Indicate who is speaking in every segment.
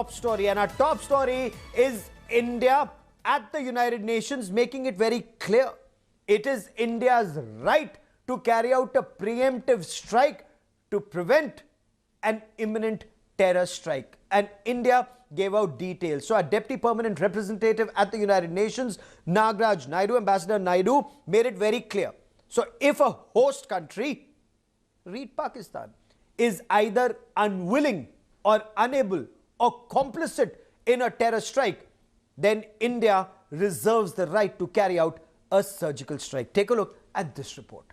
Speaker 1: Top story, and our top story is India at the United Nations making it very clear it is India's right to carry out a preemptive strike to prevent an imminent terror strike. And India gave out details. So our Deputy Permanent Representative at the United Nations, Nagaraj Naidu, Ambassador Naidu, made it very clear. So if a host country, read Pakistan, is either unwilling or unable or complicit in a terror strike, then India reserves the right to carry out a surgical strike. Take a look at this report.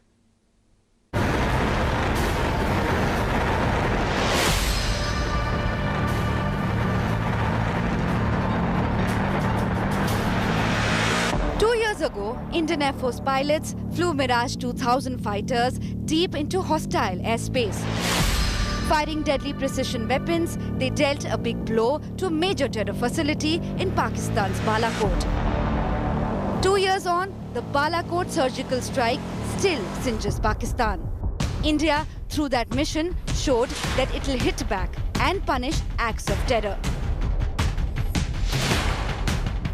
Speaker 2: Years ago, Indian Air Force pilots flew Mirage 2000 fighters deep into hostile airspace. Firing deadly precision weapons, they dealt a big blow to a major terror facility in Pakistan's Balakot. 2 years on, the Balakot surgical strike still singes Pakistan. India, through that mission, showed that it will hit back and punish acts of terror.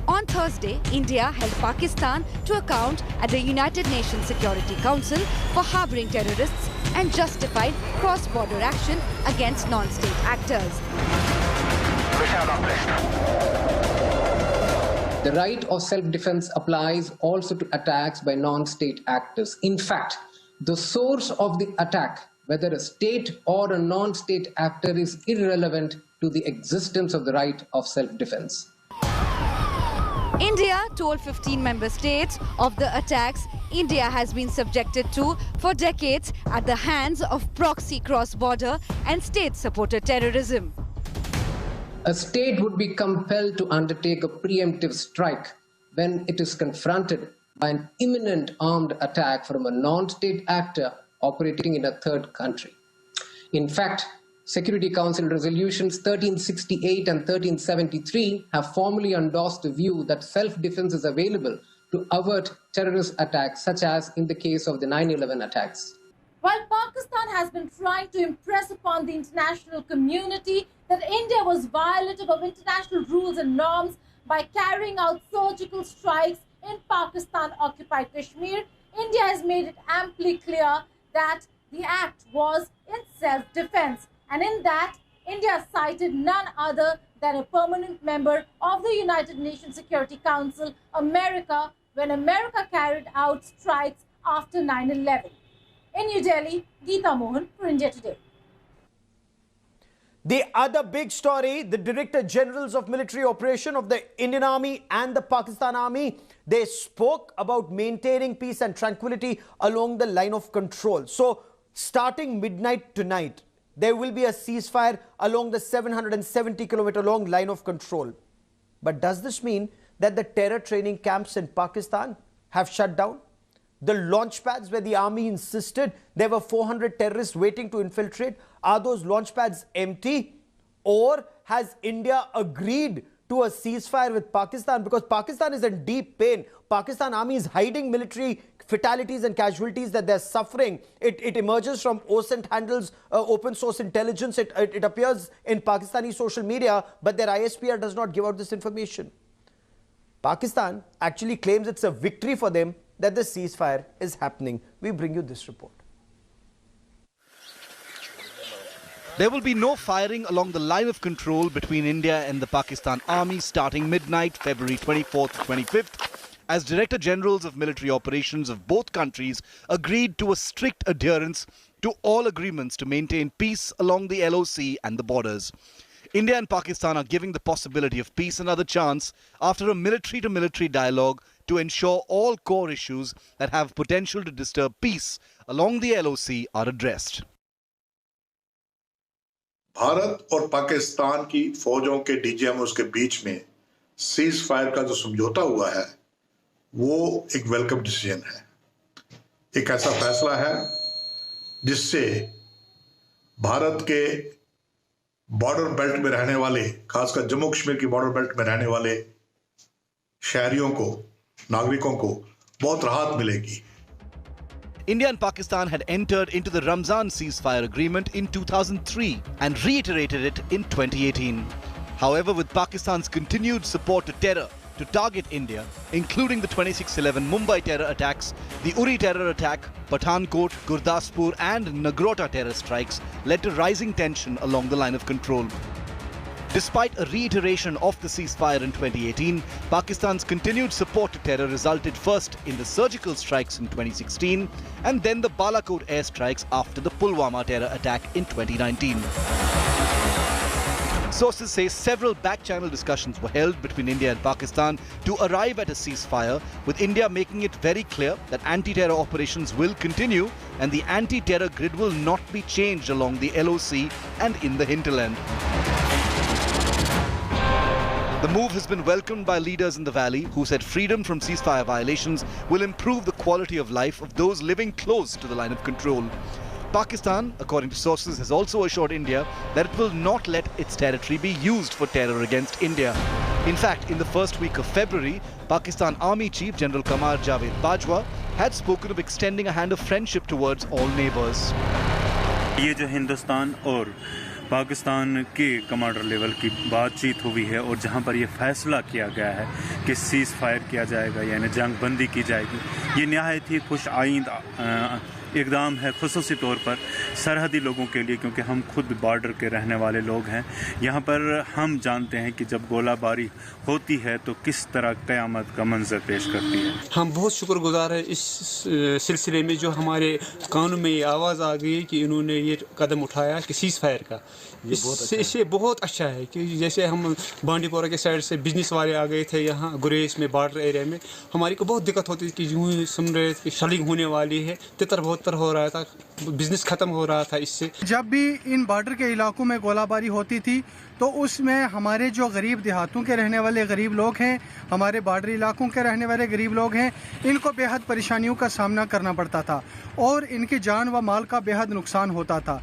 Speaker 2: On Thursday, India held Pakistan to account at the United Nations Security Council for harboring terrorists and justified cross-border action against non-state actors.
Speaker 3: The right of self-defense applies also to attacks by non-state actors. In fact, the source of the attack, whether a state or a non-state actor, is irrelevant to the existence of the right of self-defense.
Speaker 2: India told 15 member states of the attacks India has been subjected to for decades at the hands of proxy cross-border and state-supported terrorism.
Speaker 3: A state would be compelled to undertake a preemptive strike when it is confronted by an imminent armed attack from a non-state actor operating in a third country. In fact, Security Council resolutions 1368 and 1373 have formally endorsed the view that self-defense is available to avert terrorist attacks, such as in the case of the 9/11 attacks.
Speaker 4: While Pakistan has been trying to impress upon the international community that India was violative of international rules and norms by carrying out surgical strikes in Pakistan-occupied Kashmir, India has made it amply clear that the act was in self-defense. And in that, India cited none other than a permanent member of the United Nations Security Council, America, when America carried out strikes after 9/11. In New Delhi, Geeta Mohan for India Today.
Speaker 1: The other big story, the Director Generals of Military Operation of the Indian Army and the Pakistan Army, they spoke about maintaining peace and tranquility along the line of control. So, starting midnight tonight, there will be a ceasefire along the 770-kilometer long line of control. But does this mean that the terror training camps in Pakistan have shut down? The launch pads where the army insisted there were 400 terrorists waiting to infiltrate, are those launch pads empty? Or has India agreed to a ceasefire with Pakistan? Because Pakistan is in deep pain. Pakistan army is hiding military fatalities and casualties that they're suffering. It emerges from OSINT handles, open source intelligence. It appears in Pakistani social media, but their ISPR does not give out this information. Pakistan actually claims it's a victory for them that the ceasefire is happening. We bring you this report.
Speaker 5: There will be no firing along the line of control between India and the Pakistan Army starting midnight, February 24th to 25th. As Director Generals of Military Operations of both countries agreed to a strict adherence to all agreements to maintain peace along the LoC and the borders. India and Pakistan are giving the possibility of peace another chance after a military-to-military dialogue to ensure all core issues that have potential to disturb peace along the LoC are addressed.
Speaker 6: Bharat और पाकिस्तान की फौजों के DGM उसके बीच में cease fire का जो समझौता हुआ है वो एक वेलकम डिसीजन है। एक ऐसा फैसला है जिससे भारत के बॉर्डर बेल्ट में रहने वाले, खासकर जम्मू कश्मीर की बॉर्डर बेल्ट में रहने वाले शहरियों को, नागरिकों को बहुत राहत मिलेगी।
Speaker 5: India and Pakistan had entered into the Ramzan ceasefire agreement in 2003 and reiterated it in 2018. However, with Pakistan's continued support to terror to target India, including the 26/11 Mumbai terror attacks, the Uri terror attack, Pathankot, Gurdaspur and Nagrota terror strikes led to rising tension along the line of control. Despite a reiteration of the ceasefire in 2018, Pakistan's continued support to terror resulted first in the surgical strikes in 2016 and then the Balakot airstrikes after the Pulwama terror attack in 2019. Sources say several back-channel discussions were held between India and Pakistan to arrive at a ceasefire, with India making it very clear that anti-terror operations will continue and the anti-terror grid will not be changed along the LoC and in the hinterland. The move has been welcomed by leaders in the valley who said freedom from ceasefire violations will improve the quality of life of those living close to the line of control. Pakistan, according to sources, has also assured India that it will not let its territory be used for terror against India. In fact, in the first week of February, Pakistan Army Chief General Qamar Javed Bajwa had spoken of extending a hand of friendship towards all neighbours.
Speaker 7: ये जो हिंदुस्तान और पाकिस्तान के commander level की बातचीत हुई है और जहां पर ये फैसला किया गया है कि सीज़ फायर किया जाएगा यानी जंग बंदी की जाएगी, ये नहायत ही खुश आइंद इक़दाम है, ख़ुसूसी तौर पर सरहदी लोगों के लिए, क्योंकि हम खुद बॉर्डर के रहने वाले लोग हैं। यहाँ पर हम जानते हैं कि जब गोलाबारी होती है तो किस तरह क़यामत का मंजर पेश करती है।
Speaker 8: हम बहुत शुक्रगुजार हैं इस सिलसिले में जो हमारे कानून में ये आवाज़ आ गई कि इन्होंने ये कदम उठाया कि सीज़ फायर का। इससे बहुत अच्छा है कि जैसे हम बांडीपोरा के साइड से बिजनेस वाले आ गए थे यहाँ गुरेज में बॉर्डर एरिया में, हमारी को बहुत दिक्कत होती थी कि यूँ सुन रहे थे शलिंग होने वाली है, तितर बहुत हो रहा था, बिजनेस खत्म हो रहा था इससे।
Speaker 9: जब भी इन बॉर्डर के इलाकों में गोलाबारी होती थी तो उसमें हमारे जो गरीब देहातों के रहने वाले गरीब लोग हैं, हमारे बॉर्डर इलाकों के रहने वाले गरीब लोग हैं, इनको बेहद परेशानियों का सामना करना पड़ता था और इनकी जान व माल का बेहद नुकसान होता था।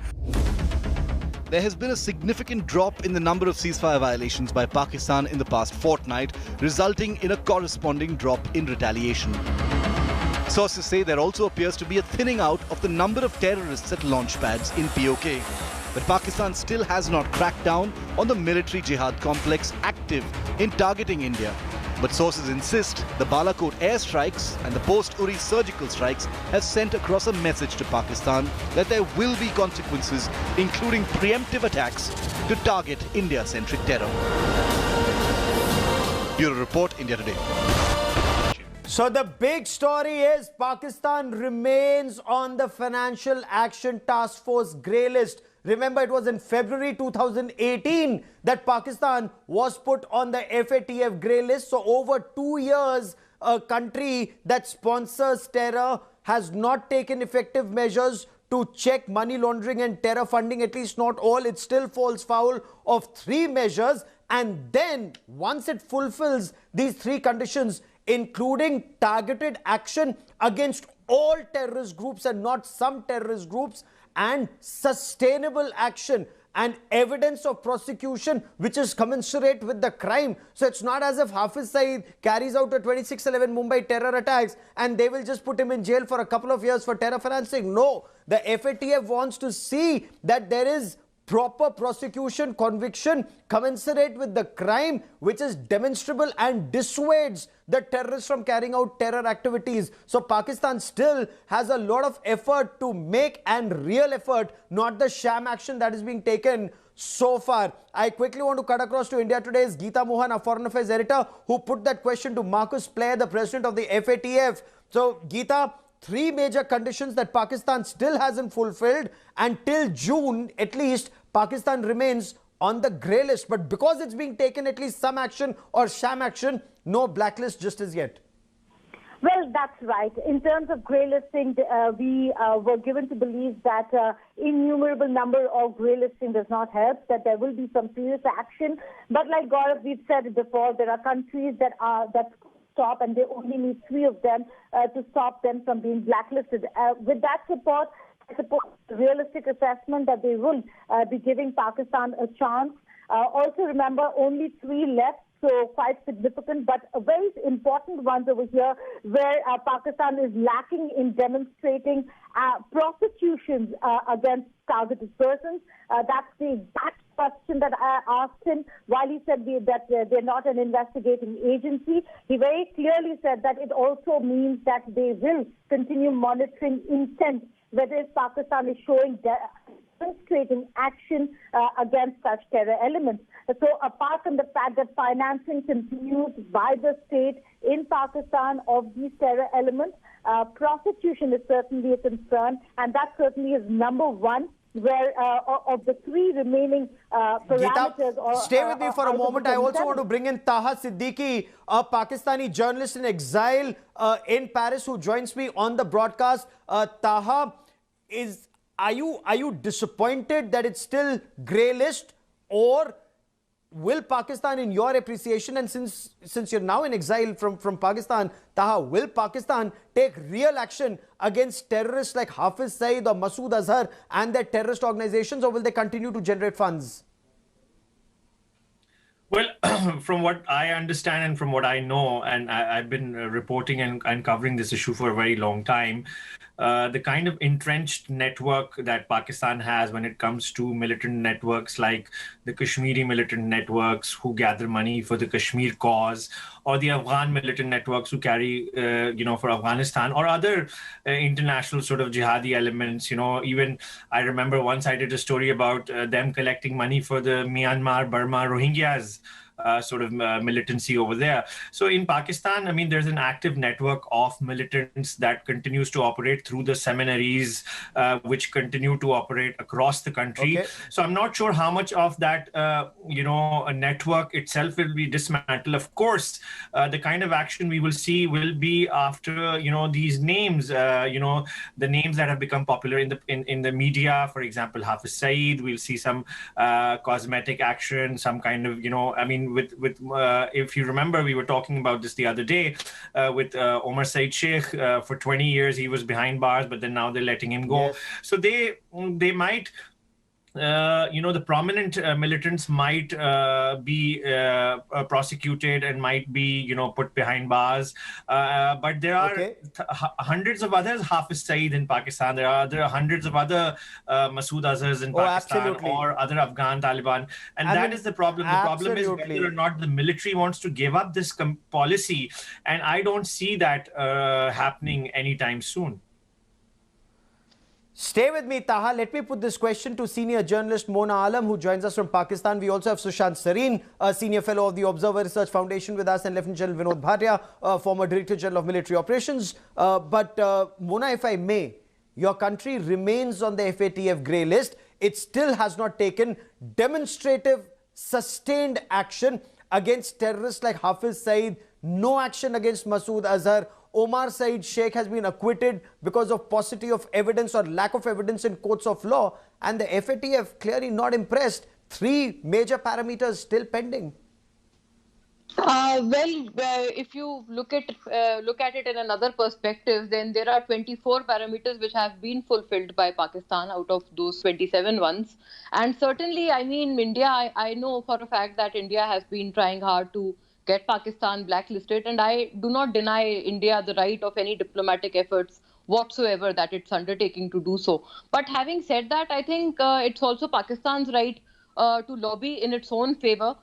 Speaker 5: There has been a significant drop in the number of ceasefire violations by Pakistan in the past fortnight, resulting in a corresponding drop in retaliation. Sources say there also appears to be a thinning out of the number of terrorists at launch pads in POK. But Pakistan still has not cracked down on the military jihad complex active in targeting India. But sources insist the Balakot airstrikes and the post-Uri surgical strikes have sent across a message to Pakistan that there will be consequences, including preemptive attacks to target India-centric terror. Bureau Report, India Today.
Speaker 1: So the big story is Pakistan remains on the Financial Action Task Force grey list. Remember, it was in February 2018 that Pakistan was put on the FATF grey list. So over 2 years, a country that sponsors terror has not taken effective measures to check money laundering and terror funding, at least not all. It still falls foul of 3 measures. And then once it fulfills these 3 conditions, including targeted action against all terrorist groups and not some terrorist groups, and sustainable action and evidence of prosecution which is commensurate with the crime. So it's not as if Hafiz Saeed carries out a 26/11 Mumbai terror attacks and they will just put him in jail for a couple of years for terror financing. No, the FATF wants to see that there is proper prosecution, conviction commensurate with the crime, which is demonstrable and dissuades the terrorists from carrying out terror activities. So Pakistan still has a lot of effort to make, and real effort, not the sham action that is being taken so far. I quickly want to cut across to India Today's Geeta Mohan, our foreign affairs editor, who put that question to Marcus Player, the president of the FATF. So Geeta, 3 major conditions that Pakistan still hasn't fulfilled, and till June at least Pakistan remains on the grey list. But because it's being taken at least some action or sham action, no blacklist just as yet.
Speaker 10: Well, that's right. In terms of grey listing, we were given to believe that innumerable number of grey listing does not help, that there will be some serious action. But like Gaurav, we've said it before, there are countries that stop, and they only need 3 of them to stop them from being blacklisted. With that support, I suppose the realistic assessment that they will be giving Pakistan a chance. Also remember, only 3 left, so quite significant, but a very important ones over here where Pakistan is lacking in demonstrating prosecutions against targeted persons. That's the exact question that I asked him, while he said that they're not an investigating agency, he very clearly said that it also means that they will continue monitoring intent, whether if Pakistan is showing demonstrating action against such terror elements. So apart from the fact that financing continues by the state in Pakistan of these terror elements, prosecution is certainly a concern, and that certainly is number one, where of the three remaining parameters.
Speaker 1: Geeta, stay with me for a moment. I also want to bring in Taha Siddiqui, a Pakistani journalist in exile in Paris, who joins me on the broadcast. Taha, are you disappointed that it's still grey list, or will Pakistan, in your appreciation, and since you're now in exile from Pakistan, Taha, will Pakistan take real action against terrorists like Hafiz Saeed or Masood Azhar and their terrorist organizations, or will they continue to generate funds?
Speaker 11: Well, from what I understand and from what I know, and I've been reporting and covering this issue for a very long time, the kind of entrenched network that Pakistan has when it comes to militant networks like the Kashmiri militant networks who gather money for the Kashmir cause, or the Afghan militant networks who carry, for Afghanistan, or other international sort of jihadi elements. Even I remember once I did a story about them collecting money for the Myanmar, Burma, Rohingyas militancy over there. So in Pakistan, I mean, there's an active network of militants that continues to operate through the seminaries, which continue to operate across the country.
Speaker 1: Okay.
Speaker 11: So I'm not sure how much of that, a network itself will be dismantled. Of course, the kind of action we will see will be after, these names, the names that have become popular in the media. For example, Hafiz Saeed, we'll see some cosmetic action, some kind of, if you remember, we were talking about this the other day with Omar Said Sheikh. For 20 years, he was behind bars, but then now they're letting him go.
Speaker 1: Yes.
Speaker 11: So they might, the prominent militants might be prosecuted and might be, put behind bars. But there are hundreds of others, Hafiz Saeed in Pakistan. There are hundreds of other Masood Azhars in Pakistan,
Speaker 1: absolutely.
Speaker 11: or other Afghan Taliban. And that is the problem. The problem is whether or not the military wants to give up this policy. And I don't see that happening anytime soon.
Speaker 1: Stay with me, Taha. Let me put this question to senior journalist Mona Alam, who joins us from Pakistan. We also have Sushant Sareen, a senior fellow of the Observer Research Foundation with us, and Lieutenant General Vinod Bhatia, former Director General of Military Operations. But Mona, if I may, your country remains on the FATF grey list. It still has not taken demonstrative, sustained action against terrorists like Hafiz Saeed, no action against Masood Azhar. Omar Said Sheikh has been acquitted because of paucity of evidence or lack of evidence in courts of law, and the FATF clearly not impressed. Three major parameters still pending.
Speaker 12: If you look at it in another perspective, then there are 24 parameters which have been fulfilled by Pakistan out of those 27 ones. And certainly, I mean, India, I know for a fact that India has been trying hard to get Pakistan blacklisted, and I do not deny India the right of any diplomatic efforts whatsoever that it's undertaking to do so. But having said that, I think it's also Pakistan's right to lobby in its own favor,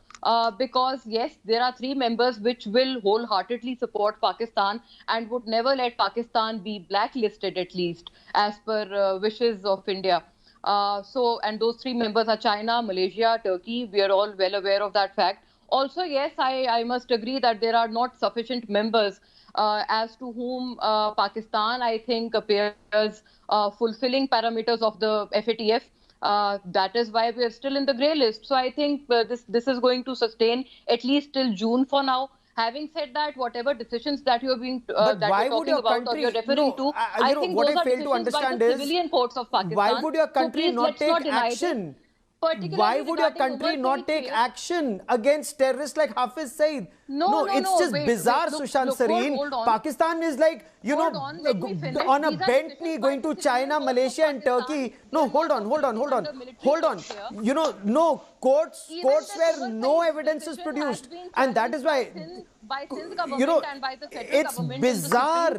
Speaker 12: because yes, there are three members which will wholeheartedly support Pakistan and would never let Pakistan be blacklisted, at least as per wishes of India. And those three members are China, Malaysia, Turkey. We are all well aware of that fact. Also, yes, I must agree that there are not sufficient members as to whom Pakistan, I think, appears fulfilling parameters of the FATF. That is why we are still in the grey list. So I think this is going to sustain at least till June for now. Having said that, whatever decisions that you're being that you're talking about or you're referring to, I think those are decisions by the civilian courts of Pakistan.
Speaker 1: Why would your country not take action? Why would your country not take action against terrorists like Hafiz Saeed? No, it's just bizarre, Sushant Sareen. Pakistan is like, on a bent knee going to China, Malaysia and Turkey. No, hold on. No, courts where no evidence is produced. And that is why,
Speaker 12: by Sindh government and by the federal government,
Speaker 1: it's bizarre.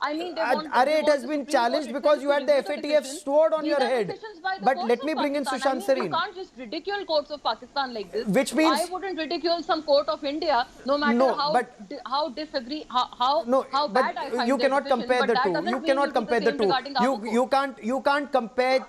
Speaker 12: I mean, they want.
Speaker 1: It has been challenged because you had the FATF sword on your head. But let me bring in Sushant Sareen.
Speaker 12: You can't just ridicule courts of Pakistan like this.
Speaker 1: Which means
Speaker 12: I wouldn't ridicule some court of India, no matter how disagree, how bad I find
Speaker 1: you cannot compare the two. You cannot compare the two. You can't compare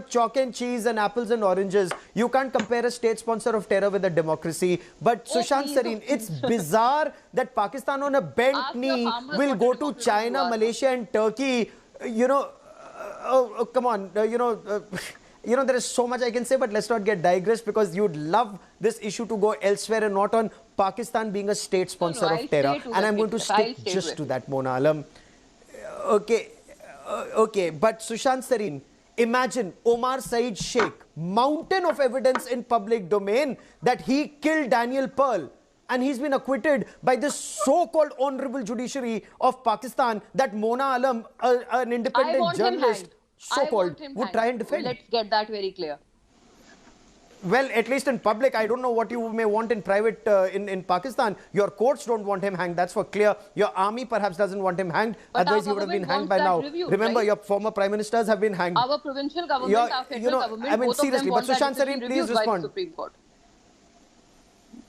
Speaker 1: chalk and cheese and apples and oranges. You can't compare a state sponsor of terror with a democracy. But Sushant Sareen, it's bizarre that Pakistan on a bent knee will go to China, Malaysia and Turkey, come on, there is so much I can say, but let's not get digressed because you'd love this issue to go elsewhere and not on Pakistan being a state sponsor of terror. And I'm going to stick just to that, Mona Alam. Okay, but Sushant Sareen, imagine Omar Saeed Sheikh, mountain of evidence in public domain that he killed Daniel Pearl. And he's been acquitted by this so-called honorable judiciary of Pakistan that Mona Alam, an independent journalist, so-called, would try and defend.
Speaker 12: Let's get that very clear.
Speaker 1: Well, at least in public, I don't know what you may want in private in Pakistan. Your courts don't want him hanged, that's for clear. Your army perhaps doesn't want him hanged.
Speaker 12: But
Speaker 1: otherwise he would have been hanged by now. Remember, your former prime ministers have been hanged.
Speaker 12: Our provincial government, our federal government,
Speaker 1: I mean, seriously, but Sushant Sareen, please respond.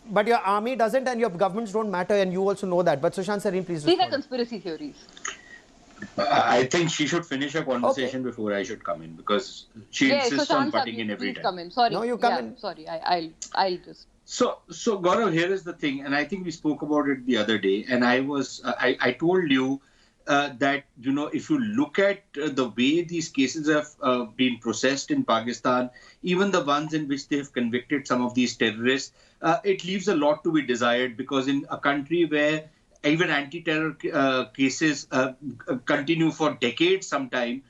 Speaker 1: But your army doesn't and your governments don't matter and you also know that. But Sushant Sareen, please respond.
Speaker 12: These are conspiracy theories.
Speaker 13: I think she should finish her conversation before I should come in because she insists on butting in every time.
Speaker 12: Come in. Sorry.
Speaker 1: No, you come in.
Speaker 12: Sorry, I'll just.
Speaker 13: So Gaurav, here is the thing, and I think we spoke about it the other day, and I told you that, if you look at the way these cases have been processed in Pakistan, even the ones in which they have convicted some of these terrorists, it leaves a lot to be desired because in a country where even anti-terror cases continue for decades sometime,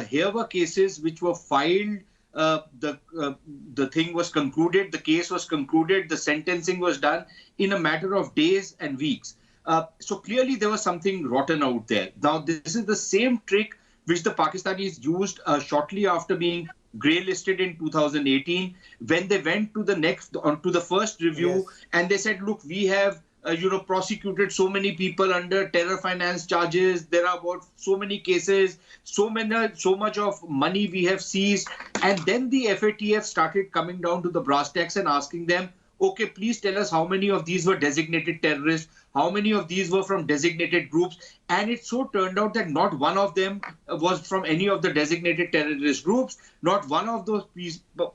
Speaker 13: here were cases which were filed, the thing was concluded, the case was concluded, the sentencing was done in a matter of days and weeks. So clearly there was something rotten out there. Now, this is the same trick which the Pakistanis used shortly after being grey-listed in 2018, when they went to the first review and they said, look, we have prosecuted so many people under terror finance charges. There are about so many cases, so much of money we have seized. And then the FATF started coming down to the brass tacks and asking them, okay, please tell us how many of these were designated terrorists, how many of these were from designated groups. And it so turned out that not one of them was from any of the designated terrorist groups. Not one of those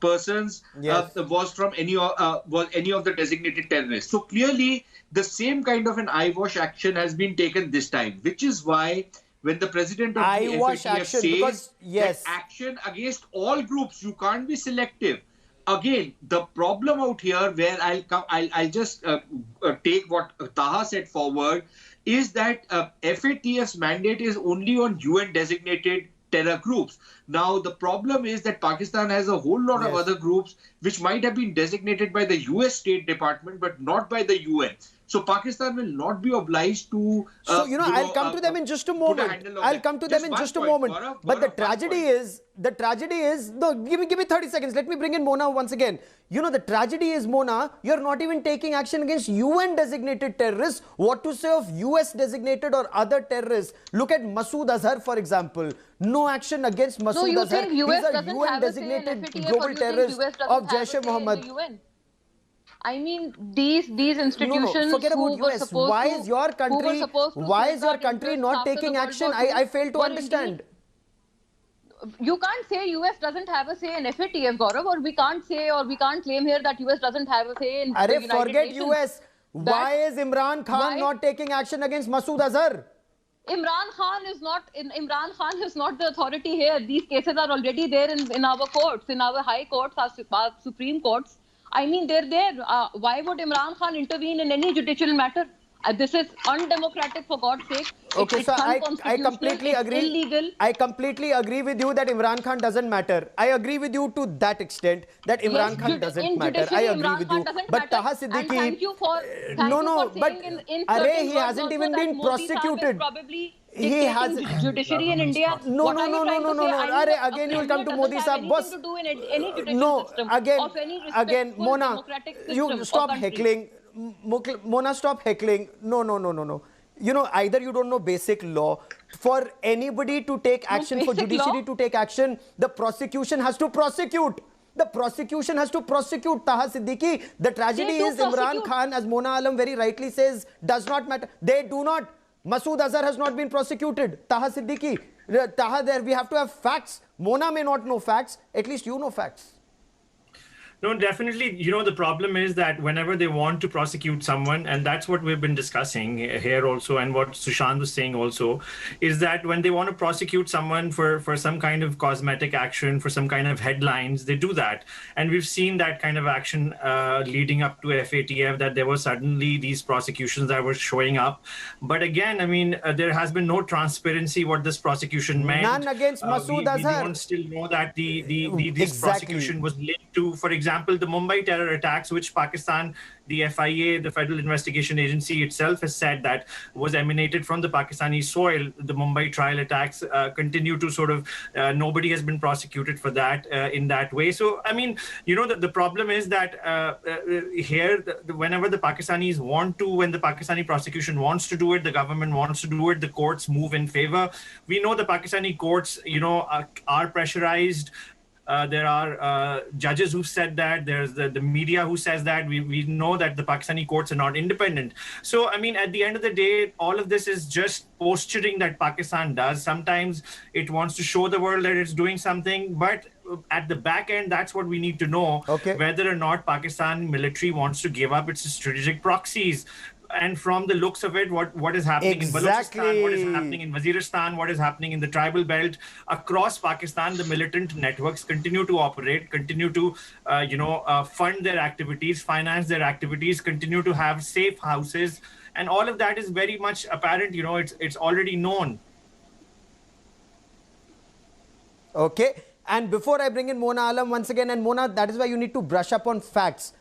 Speaker 13: persons was from any of the designated terrorists. So clearly, the same kind of an eyewash action has been taken this time, which is why when the president of the FATF says that action against all groups, you can't be selective. Again, the problem out here, where I'll just take what Taha said forward, is that FATF's mandate is only on UN designated terror groups. Now, the problem is that Pakistan has a whole lot of other groups which might have been designated by the US State Department, but not by the UN. So Pakistan will not be obliged to...
Speaker 1: I'll come to them in just a moment. I'll come to them in just a moment. But the tragedy is, no, give me 30 seconds. Let me bring in Mona once again. The tragedy is, Mona, you're not even taking action against UN designated terrorists. What to say of US designated or other terrorists? Look at Masood Azhar, for example. No action against Masood Azhar. He's a UN designated global terrorist of Jaish-e-Mohammed.
Speaker 12: I mean, these institutions.
Speaker 1: Forget about US. Why is your country not taking action? I fail to understand.
Speaker 12: You can't say US doesn't have a say in FATF, Gaurav, or we can't claim here that US doesn't have a say in the United
Speaker 1: forget
Speaker 12: Nations.
Speaker 1: US. Why is Imran Khan not taking action against Masood Azhar?
Speaker 12: Imran Khan is not the authority here. These cases are already there in our courts, in our high courts, our Supreme Courts. I mean, they're there. Why would Imran Khan intervene in any judicial matter? This is undemocratic, for God's sake.
Speaker 1: Okay, so I completely agree.
Speaker 12: Illegal.
Speaker 1: I completely agree with you that Imran Khan doesn't matter. I agree with you to that extent that Imran Khan doesn't matter. I agree with you. But Taha Siddiqui,
Speaker 12: thank you for saying
Speaker 1: he hasn't even been prosecuted.
Speaker 12: He has judiciary in India.
Speaker 1: No. Again, you will come to Modi Sahab. Boss. No, again, Mona, you stop heckling. Mona, stop heckling. No. either you don't know basic law. For anybody to take action, for judiciary to take action, the prosecution has to prosecute. The prosecution has to prosecute. Taha Siddiqui, the tragedy is Imran Khan, as Mona Alam very rightly says, does not matter. They do not. Masood Azhar has not been prosecuted. Taha Siddiqui, Taha, there we have to have facts. Mona may not know facts. At least you know facts.
Speaker 11: No, definitely. The problem is that whenever they want to prosecute someone, and that's what we've been discussing here also, and what Sushant was saying also, is that when they want to prosecute someone for some kind of cosmetic action, for some kind of headlines, they do that. And we've seen that kind of action leading up to FATF, that there were suddenly these prosecutions that were showing up. But again, I mean, there has been no transparency what this prosecution meant.
Speaker 1: None against Masood Azhar.
Speaker 11: We don't still know that this prosecution was linked to, for example, the Mumbai terror attacks, which Pakistan, the FIA, the Federal Investigation Agency itself has said that was emanated from the Pakistani soil. The Mumbai trial attacks continue to sort of, nobody has been prosecuted for that in that way. So, I mean, the problem is that here, whenever the Pakistanis want to, when the Pakistani prosecution wants to do it, the government wants to do it, the courts move in favor. We know the Pakistani courts, are pressurized. There are judges who said that. There's the media who says that. We know that the Pakistani courts are not independent. So, I mean, at the end of the day, all of this is just posturing that Pakistan does. Sometimes it wants to show the world that it's doing something, but at the back end, that's what we need to know, whether or not Pakistan military wants to give up its strategic proxies. And from the looks of it, what is happening in Balochistan, what is happening in Waziristan, what is happening in the tribal belt, across Pakistan, the militant networks continue to operate, continue to, fund their activities, finance their activities, continue to have safe houses. And all of that is very much apparent, it's already known.
Speaker 1: Okay. And before I bring in Mona Alam once again, and Mona, that is why you need to brush up on facts.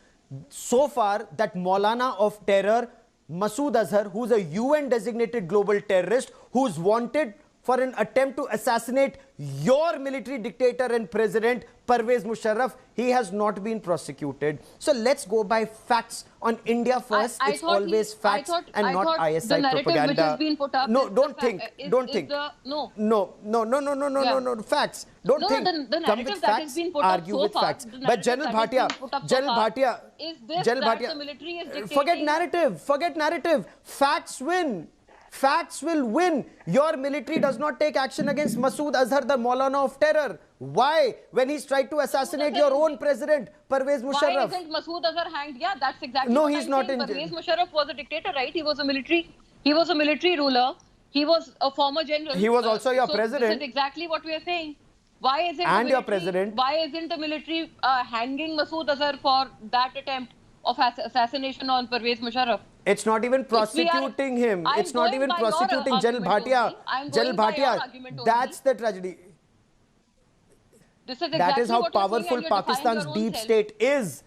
Speaker 1: So far, that Maulana of terror, Masood Azhar, who's a UN designated global terrorist, who's wanted for an attempt to assassinate your military dictator and president, Pervez Musharraf, he has not been prosecuted. So let's go by facts. On India first, it's always facts and not ISI propaganda. No, don't think. No, facts. Don't think. Come with facts, argue with facts. But General Bhatia, forget narrative. Facts win. Facts will win. Your military does not take action against Masood Azhar, the Maulana of terror. Why? When he's tried to assassinate your own president, Pervez Musharraf.
Speaker 12: Why isn't Masood Azhar hanged? Yeah, that's exactly
Speaker 1: no,
Speaker 12: what
Speaker 1: he's
Speaker 12: I'm
Speaker 1: not
Speaker 12: saying.
Speaker 1: in
Speaker 12: Pervez Musharraf was a dictator, right? He was a military ruler. He was a former general.
Speaker 1: He was also your president.
Speaker 12: This is exactly what we are saying. Why isn't
Speaker 1: your president?
Speaker 12: Why isn't the military hanging Masood Azhar for that attempt of assassination on Pervez Musharraf?
Speaker 1: It's not even prosecuting him. It's not even prosecuting General Bhatia. General Bhatia, that's the tragedy. That is how powerful Pakistan's deep state is.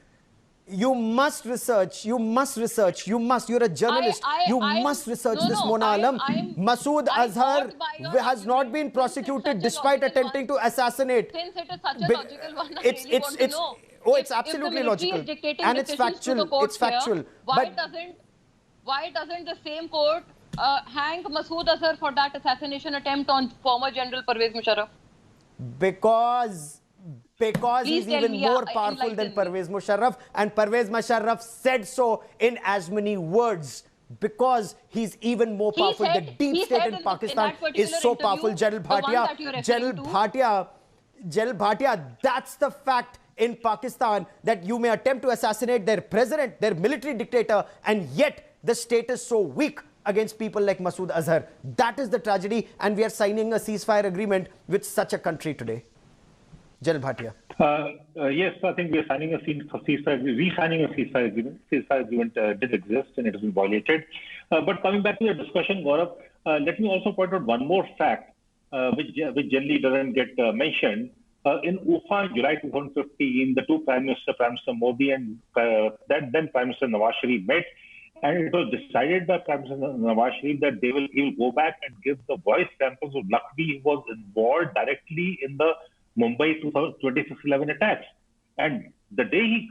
Speaker 1: You must research. You're a journalist. You must research this, Mona Alam. Masood Azhar has not been prosecuted despite attempting to assassinate.
Speaker 12: Since it is such a logical one, I really want to know.
Speaker 1: Oh, it's absolutely logical. And it's factual. It's factual.
Speaker 12: Why doesn't the same court hang Masood Azhar for that assassination attempt on former General Pervez Musharraf?
Speaker 1: Because he's even more powerful than Pervez Musharraf, and Pervez Musharraf said so in as many words. Because he's even more powerful. The deep state in Pakistan is so powerful. General Bhatia, that's the fact in Pakistan, that you may attempt to assassinate their president, their military dictator, and yet the state is so weak against people like Masood Azhar. That is the tragedy, and we are signing a ceasefire agreement with such a country today. General Bhatia.
Speaker 14: Yes, I think we are signing a ceasefire agreement. Ceasefire agreement did exist and it has been violated. But coming back to your discussion, Gaurav, let me also point out one more fact which generally doesn't get mentioned. In UFA in July 2015, the two Prime Minister Modi and then Prime Minister Nawaz Sharif met, and it was decided by Prime Minister Nawaz Sharif that he will go back and give the voice samples of LoC, who was involved directly in the Mumbai 2011 attacks. And the day he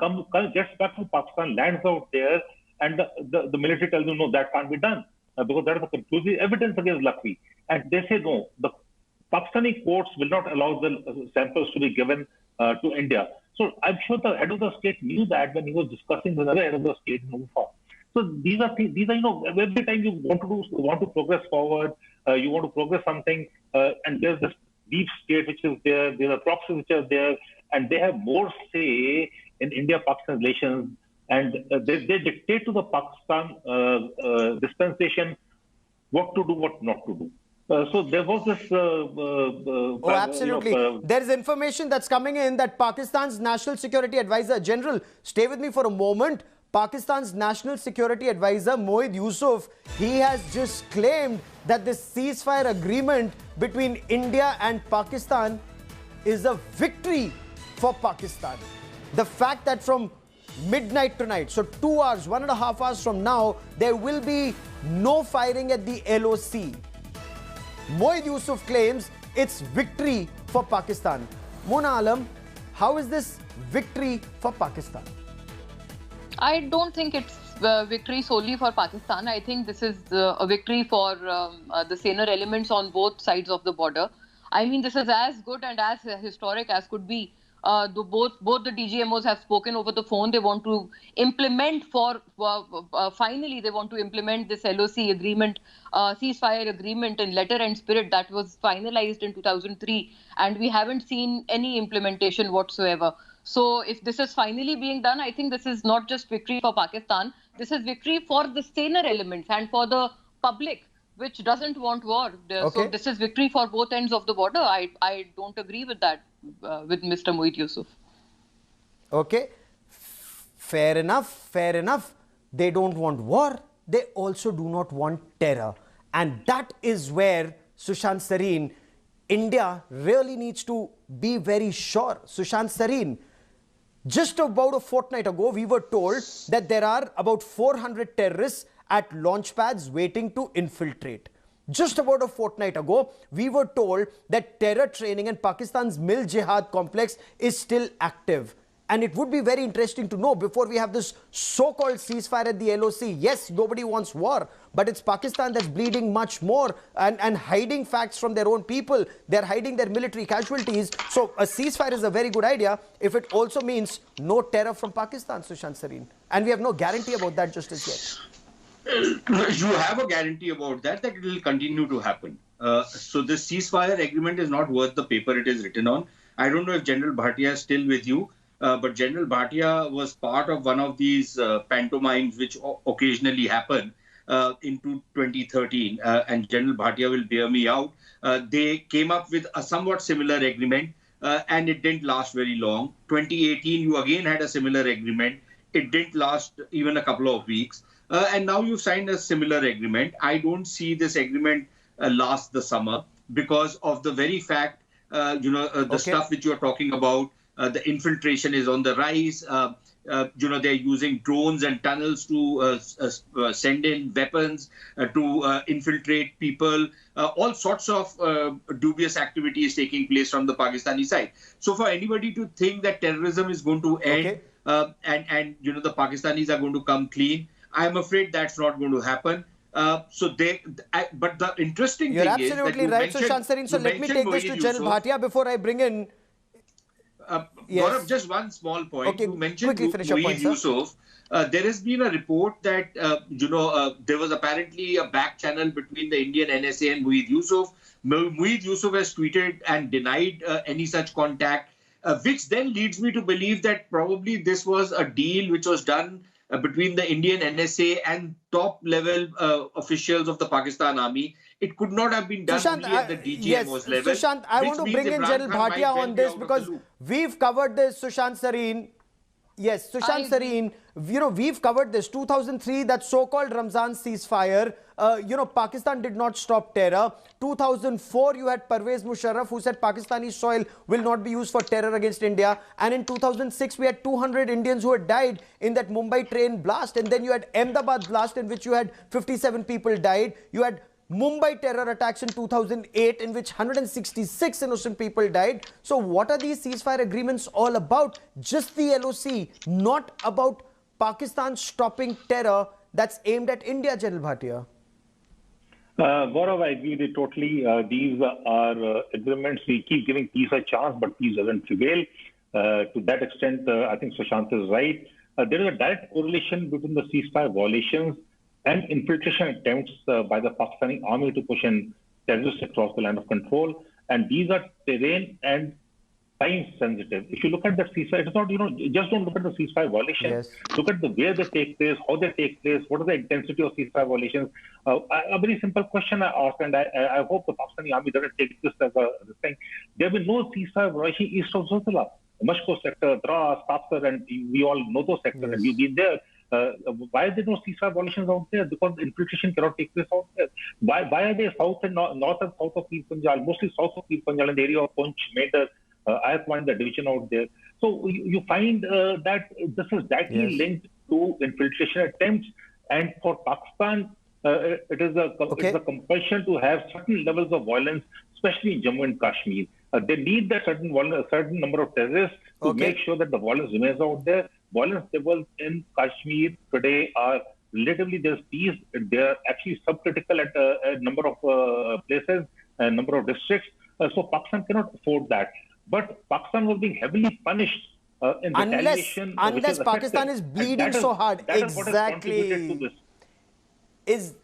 Speaker 14: gets back to Pakistan, lands out there, and the military tells him, no, that can't be done. because that is the conclusive evidence against LoC. And they say no, the Pakistani courts will not allow the samples to be given to India. So I'm sure the head of the state knew that when he was discussing with another head of the state in UFA. So these are every time you want to progress forward, you want to progress something, and there's this deep state which is there, there are proxies which are there, and they have more say in India-Pakistan relations, and they dictate to the Pakistan dispensation what to do, what not to do. So there was this...
Speaker 1: oh, absolutely. There is information that's coming in that Pakistan's National Security Advisor General, stay with me for a moment, Pakistan's National Security Advisor Mohid Yusuf, he has just claimed that this ceasefire agreement between India and Pakistan is a victory for Pakistan. The fact that from midnight tonight, so 2 hours, 1.5 hours from now, there will be no firing at the LoC. Mohid Yusuf claims it's victory for Pakistan. Mona Alam, how is this victory for Pakistan?
Speaker 12: I don't think it's victory solely for Pakistan. I think this is a victory for the saner elements on both sides of the border. I mean, this is as good and as historic as could be. Both the DGMOs have spoken over the phone. They want to implement finally they want to implement this LoC agreement, ceasefire agreement in letter and spirit that was finalized in 2003, and we haven't seen any implementation whatsoever. So if this is finally being done, I think this is not just victory for Pakistan. This is victory for the saner elements and for the public, which doesn't want war. Okay. So this is victory for both ends of the border. I don't agree with that, with Mr. Mohid Yusuf.
Speaker 1: Okay. Fair enough. Fair enough. They don't want war. They also do not want terror. And that is where, Sushant Sareen, India really needs to be very sure. Sushant Sareen, just about a fortnight ago, we were told that there are about 400 terrorists at launch pads waiting to infiltrate. Just about a fortnight ago, we were told that terror training in Pakistan's Mil Jihad complex is still active. And it would be very interesting to know, before we have this so-called ceasefire at the LoC, yes, nobody wants war, but it's Pakistan that's bleeding much more and hiding facts from their own people. They're hiding their military casualties. So a ceasefire is a very good idea if it also means no terror from Pakistan, Sushant Sareen. And we have no guarantee about that just as yet.
Speaker 13: You have a guarantee about that it will continue to happen. So this ceasefire agreement is not worth the paper it is written on. I don't know if General Bhatia is still with you. But General Bhatia was part of one of these pantomimes which occasionally happen in 2013, and General Bhatia will bear me out. They came up with a somewhat similar agreement, and it didn't last very long. 2018, you again had a similar agreement. It didn't last even a couple of weeks. And now you've signed a similar agreement. I don't see this agreement last the summer because of the very fact, the stuff which you're talking about. The infiltration is on the rise. They're using drones and tunnels to send in weapons, to infiltrate people. All sorts of dubious activities taking place from the Pakistani side. So for anybody to think that terrorism is going to end and the Pakistanis are going to come clean, I'm afraid that's not going to happen. But the interesting thing is that
Speaker 1: you're absolutely right, Sushant Sareen. So let me take this to General Bhatia before I bring in.
Speaker 13: Yes. Gaurav, just one small point. Okay, you mentioned Mohid Yusuf. There has been a report that there was apparently a back channel between the Indian NSA and Mohid Yusuf. Mohid Yusuf has tweeted and denied any such contact, which then leads me to believe that probably this was a deal which was done between the Indian NSA and top level officials of the Pakistan Army. It could not have been done only at the DGMO's level.
Speaker 1: Sushant, I want to bring in General Bhatia on this because we've covered this, Sushant Sareen. Yes, Sushant Sareen, we've covered this. 2003, that so-called Ramzan ceasefire, Pakistan did not stop terror. 2004, you had Pervez Musharraf who said Pakistani soil will not be used for terror against India. And in 2006, we had 200 Indians who had died in that Mumbai train blast. And then you had Ahmedabad blast in which you had 57 people died. You had Mumbai terror attacks in 2008 in which 166 innocent people died. So what are these ceasefire agreements all about? Just the LoC, not about Pakistan stopping terror that's aimed at India, General Bhatia.
Speaker 14: Gaurav, I agree with you totally. These are agreements. We keep giving peace a chance, but peace doesn't prevail. To that extent, I think Sushant is right. There is a direct correlation between the ceasefire violations and infiltration attempts by the Pakistani army to push in terrorists across the line of control. And these are terrain and time sensitive. If you look at the ceasefire, it's not, just don't look at the ceasefire violations. Yes. Look at the way they take place, how they take place, what is the intensity of ceasefire violations. A very simple question I asked, and I hope the Pakistani army doesn't take this as a thing. There will be no ceasefire violation east of Zotala. Mashko sector, Dras, Kapsar, and we all know those sectors, yes. And we've been there. Why are there no ceasefire violations out there? Because infiltration cannot take place out there. Why are they south and north and south of Pir Panjal, mostly south of Pir Panjal in the area of Punch, Medar, I have found the division out there. So you find that this is directly linked to infiltration attempts, and for Pakistan, it is a compulsion to have certain levels of violence, especially in Jammu and Kashmir. They need that certain number of terrorists to make sure that the violence remains out there. Violence levels in Kashmir today are relatively, there's peace. They're actually subcritical at a number of places, a number of districts. So Pakistan cannot afford that. But Pakistan was being heavily punished in retaliation.
Speaker 1: Unless Pakistan is bleeding so hard. Exactly. Is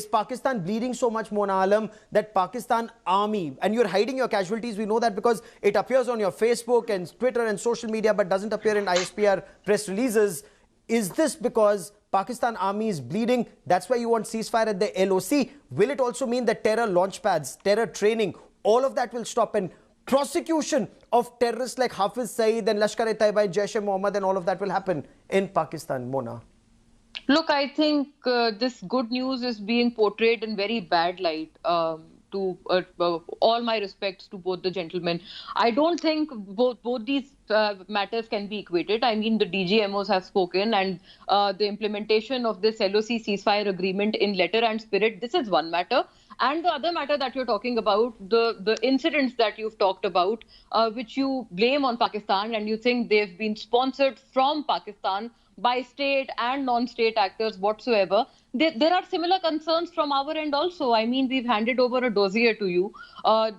Speaker 1: Pakistan bleeding so much, Mona Alam, that Pakistan army, and you're hiding your casualties, we know that because it appears on your Facebook and Twitter and social media, but doesn't appear in ISPR press releases. Is this because Pakistan army is bleeding? That's why you want ceasefire at the LoC. Will it also mean that terror launch pads, terror training, all of that will stop, and prosecution of terrorists like Hafiz Saeed and Lashkar-e-Taiba and Jaish-e-Mohammed and all of that will happen in Pakistan, Mona?
Speaker 12: Look, I think this good news is being portrayed in very bad light. To all my respects to both the gentlemen, I don't think both these matters can be equated. I mean, the DGMOs have spoken, and the implementation of this LoC ceasefire agreement in letter and spirit, this is one matter. And the other matter that you're talking about, the incidents that you've talked about, which you blame on Pakistan, and you think they've been sponsored from Pakistan by state and non-state actors whatsoever. There are similar concerns from our end also. I mean, we've handed over a dossier to you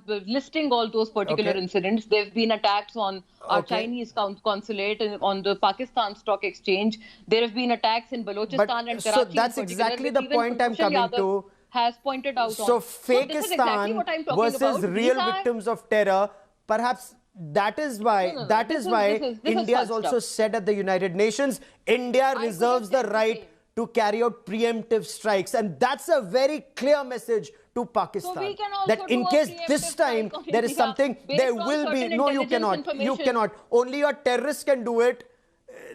Speaker 12: listing all those particular incidents. There have been attacks on our Chinese consulate and on the Pakistan Stock Exchange. There have been attacks in Balochistan and Karachi.
Speaker 1: So that's exactly the point I'm coming to.
Speaker 12: Has pointed out.
Speaker 1: So Fakistan versus real victims of terror, perhaps. That is why India has also said at the United Nations, India reserves the right to carry out preemptive strikes. And that's a very clear message to Pakistan. That in case this time there is something, there will be. No, you cannot. You cannot. Only your terrorists can do it.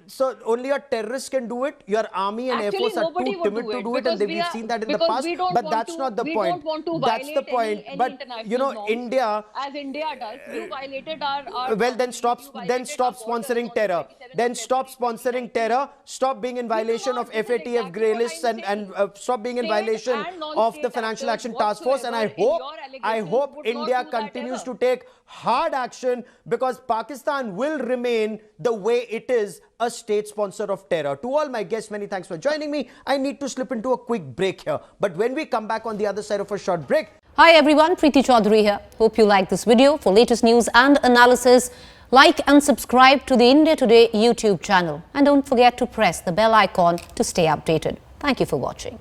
Speaker 1: So only your terrorists can do it. Your army and Air Force are too timid to do it, and we've seen that in the past. But that's not the point. That's the point. But you know, India,
Speaker 12: as India does, you violated our
Speaker 1: well, then stop sponsoring terror. Then stop sponsoring terror. Stop being in violation of FATF grey lists and stop being in violation of the Financial Action Task Force. And I hope India continues to take hard action, because Pakistan will remain the way it is, a state sponsor of terror. To all my guests, many thanks for joining me. I need to slip into a quick break here. But when we come back on the other side of a short break.
Speaker 15: Hi everyone, Preeti Chaudhary here. Hope you like this video. For latest news and analysis, like and subscribe to the India Today YouTube channel. And don't forget to press the bell icon to stay updated. Thank you for watching.